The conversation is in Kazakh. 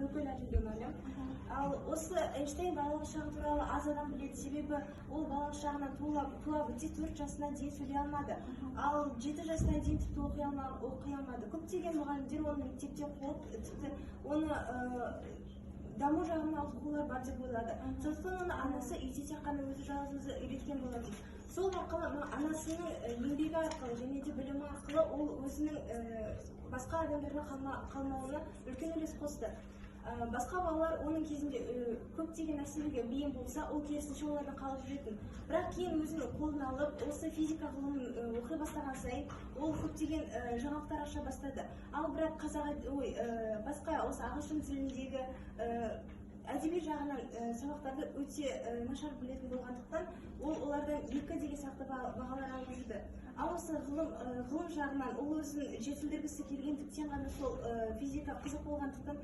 бүкіл әлемге мәлім. Ал осы Эйнштейн балалық шағы туралы аз адам біледі, себебі ол балалық шағынан туа біте 4 жасына дейін сөйлей алмады. Ал 7 жасына дейін тіпті оқи алмады. Көптеген мұғалімдер оны мектепте қойып, тіпті оны даму жағына ауытқулар бар деп ойлады. Сондықтан оны анасы үйде тек қана өзі жалғыз өзі үйреткен болатын. Сол арқылы анасының еңбегі арқылы және де білімі арқылы ол өзінің басқа адамдарға қалмауына үлкен үлес қосты. Басқа балалар оның кезінде көптеген нәрселерге бейім болса, ол керісінше олардан қалып жүретін. Бірақ кейін өзінің қолына алып, осы физика ғылымын оқи бастаған сайын, ол көптеген жаңалықтар аша бастады. Ал бірақ басқа осы ағылшын тіліндегі әдеби жағынан сабақтарды өте нашар білетін болғандықтан, олардан 2 деген сияқты бағалар алып жүрді. Ал осы ғылым жағынан ол өзін жетілдіргісі келгендіктен ғана сол физика қызық болғандықтан